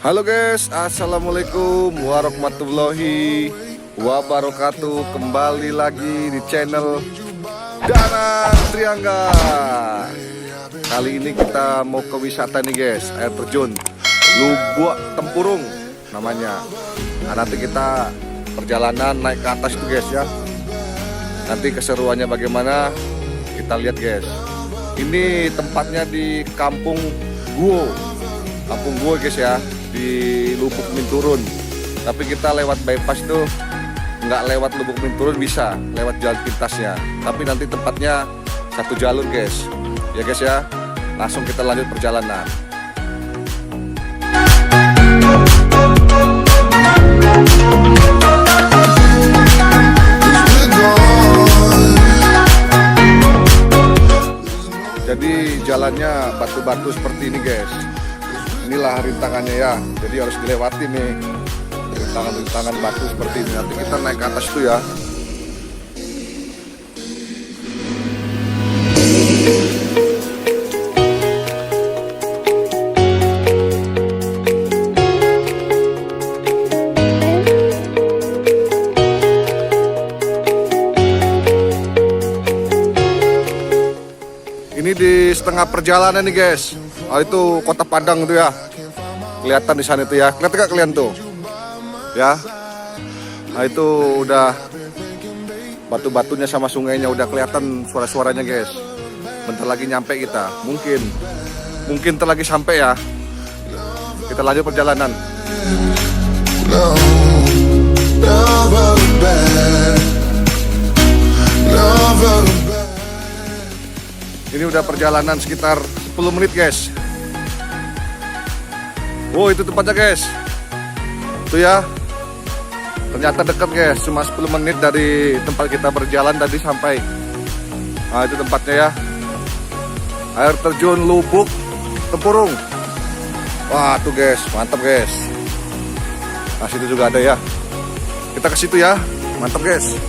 Halo guys, assalamualaikum warahmatullahi wabarakatuh. Kembali lagi di channel Danang Triangga. Kali ini kita mau ke wisata nih guys, air terjun Lubuk Tempurung namanya. Nah, nanti kita perjalanan naik ke atas tuh guys ya. Nanti keseruannya bagaimana kita lihat guys. Ini tempatnya di Kampung Guo guys ya, di Lubuk Minturun. Tapi kita lewat bypass tuh nggak lewat Lubuk Minturun, bisa lewat jalan pintasnya. Tapi nanti tempatnya satu jalur guys. Ya guys ya, langsung kita lanjut perjalanan. Jadi jalannya batu-batu seperti ini guys. Inilah rintangannya ya, jadi harus dilewati nih rintangan-rintangan batu seperti ini. Nanti kita naik ke atas tuh ya. Ini di setengah perjalanan nih guys. Oh, itu Kota Padang tuh ya. Kelihatan di sana itu ya. Kelihatan gak kalian tuh? Ya. Nah, itu udah batu-batunya sama sungainya udah kelihatan suara-suaranya guys. Bentar lagi nyampe kita. Mungkin ntar lagi sampai ya. Kita lanjut perjalanan. Ini udah perjalanan sekitar 10 menit guys. Oh, itu tempatnya guys. Itu ya. Ternyata dekat guys, cuma 10 menit dari tempat kita berjalan tadi sampai. Nah, itu tempatnya ya. Air terjun Lubuk Tempurung. Wah, tuh guys, mantap guys. Nah, situ juga ada ya. Kita ke situ ya. Mantap guys.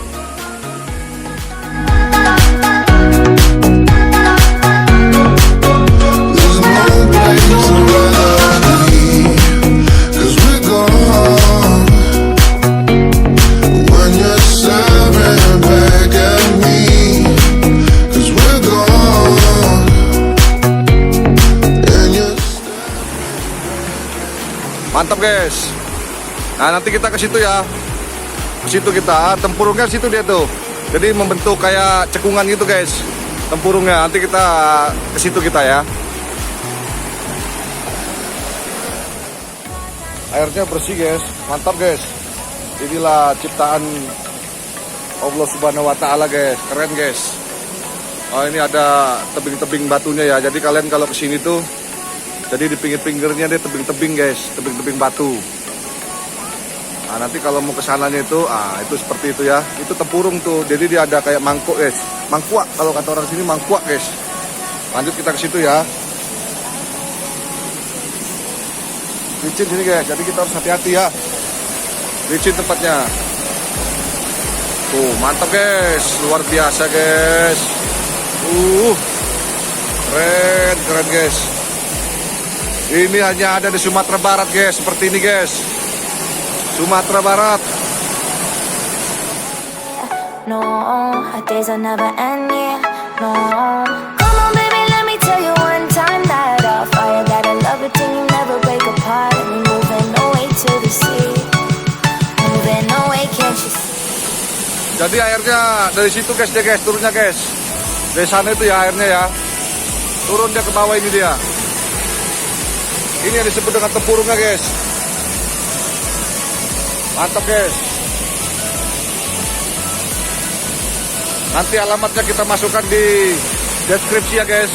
Mantap guys. Nah, nanti kita ke situ ya. Ke situ kita, tempurungnya situ dia tuh. Jadi membentuk kayak cekungan gitu guys. Tempurungnya. Nanti kita ke situ kita ya. Airnya bersih guys. Mantap guys. Inilah ciptaan Allah Subhanahu wa taala guys. Keren guys. Oh, ini ada tebing-tebing batunya ya. Jadi kalian kalau ke sini tuh, jadi di pinggir-pinggirnya dia tebing-tebing guys, tebing-tebing batu. Nah, nanti kalau mau ke sananya itu, itu seperti itu ya. Itu tempurung tuh. Jadi dia ada kayak mangkuk guys. Mangkuak kalau kata orang sini, mangkuak guys. Lanjut kita ke situ ya. Licin sini guys. Jadi kita harus hati-hati ya. Licin tempatnya. Tuh, mantap guys. Luar biasa guys. Keren guys. Ini hanya ada di Sumatera Barat guys, seperti ini guys. Sumatera Barat. No, our days are never end, yeah. No. Come on baby, let me tell you one time that our fire that I love it till you never break apart. And we moving away to the sea. Moving away, can't you see? Jadi airnya dari situ guys, dia guys, turunnya guys. Dari sana itu ya airnya ya. Turun dia ke bawah ini dia. Ini yang disebut dengan tempurungnya guys. Mantap guys. Nanti alamatnya kita masukkan di deskripsi ya guys.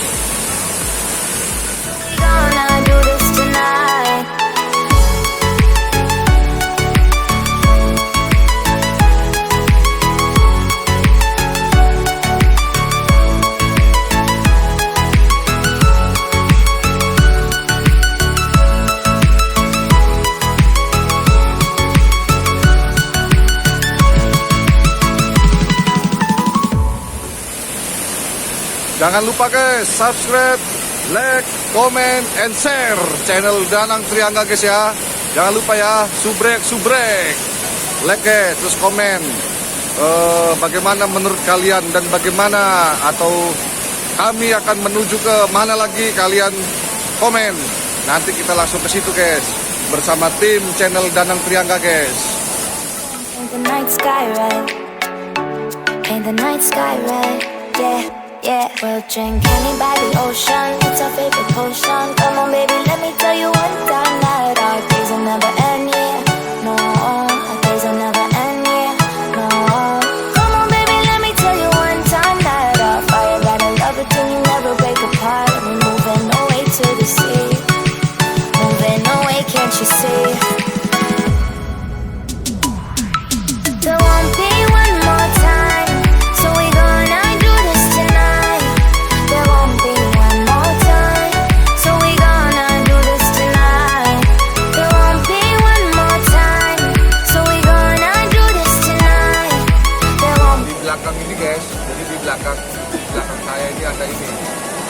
Jangan lupa guys, subscribe, like, comment, and share channel Danang Triangga guys ya. Jangan lupa ya, subrek, like guys, terus komen bagaimana menurut kalian dan bagaimana atau kami akan menuju ke mana lagi, kalian komen. Nanti kita langsung ke situ guys, bersama tim channel Danang Triangga guys. Ain't the night sky red? Ain't the night sky red? Yeah, yeah. We'll drink honey by the ocean. It's our favorite potion. Come on, baby, let me tell you one time that our days will never end. Yeah, no, our days will never end. Yeah, no. Come on, baby, let me tell you one time that our fire got a love it till you never break apart. We're moving away to the sea. Moving away, can't you see? There won't be one more time, so we gonna do this tonight. There won't be one more time, so we gonna do this tonight. There won't be one more time, so we gonna do this tonight. There won't. Di belakang ini guys, jadi di belakang saya ini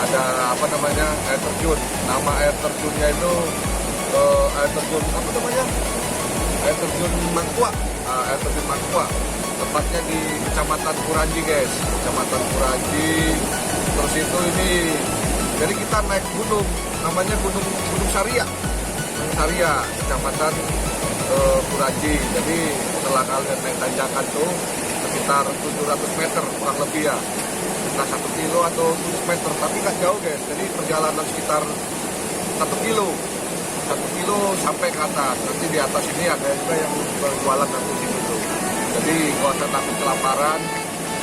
ada apa namanya, air terjun. Nama air terjunnya itu air terjun apa namanya? Air terjun Mangkua. Air terjun Mangkua. Tepatnya di Kecamatan Kuranji guys, Kecamatan Kuranji. Terus itu ini, jadi kita naik gunung, namanya Gunung Saria. Gunung Saria, Kecamatan Kuranji. Jadi setelah kalian naik tanjakan tuh sekitar 700 meter kurang lebih ya, sekitar 1 kilo atau 7 meter, tapi nggak jauh guys. Jadi perjalanan sekitar 1 kilo sampai ke atas. Nanti di atas ini ada juga yang berjualan nanti di situ. Jadi nggak usah takut kelaparan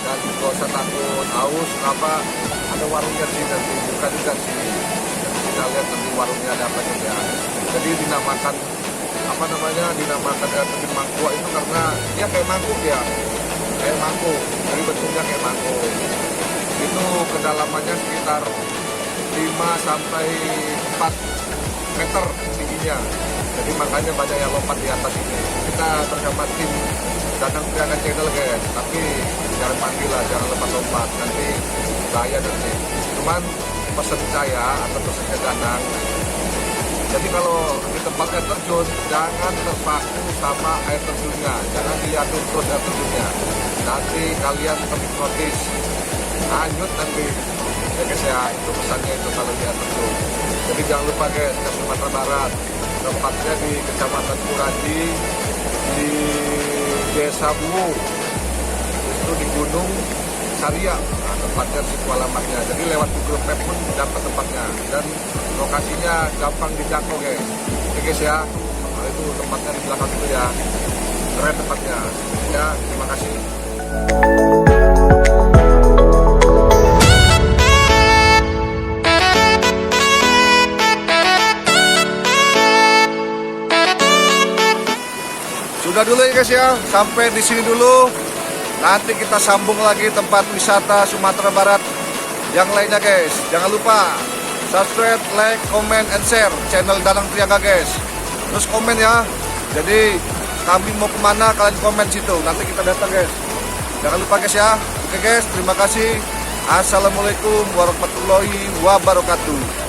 dan nggak usah takut haus. Kenapa? Ada warungnya sih nanti, buka juga sih. Nanti kita lihat nanti warungnya ada apa juga. Jadi dinamakan apa namanya? Dinamakan air terjun Mangkua itu karena dia kayak mangkuk ya, kayak mangkuk. Jadi bentuknya kayak mangkuk. Itu kedalamannya sekitar 5 sampai 4 meter tingginya. Jadi makanya banyak yang lompat di atas ini. Kita bersama tim Danang Triangga channel guys, tapi jangan panggil lah, jangan lompat-lompat, nanti bahaya nanti. Cuman pesan saya atau pesannya Danang, jadi kalau di tempat air terjun jangan terpaku sama air terjunnya, jangan diatur terus air terjunnya. Nanti kalian terhipnotis, hanyut nanti. Ya guys ya, itu pesannya itu kalau di air terjun. Jadi jangan lupa guys, ke Sumatera Barat, tempatnya di Kecamatan Kuranji, di Desa Buwu, itu di Gunung Saria. Nah, tempatnya situ alamatnya. Jadi lewat Google Map pun dapat tempatnya dan lokasinya gampang dijangkau guys. Oke guys ya, nah, itu tempatnya di belakang itu ya, keren tempatnya. Ya, terima kasih. Sudah dulu ya guys ya, sampai di sini dulu. Nanti kita sambung lagi tempat wisata Sumatera Barat yang lainnya guys. Jangan lupa subscribe, like, comment, and share channel Danang Triangga guys. Terus komen ya. Jadi kami mau kemana kalian komen situ. Nanti kita datang guys. Jangan lupa guys ya. Oke guys, terima kasih. Assalamualaikum warahmatullahi wabarakatuh.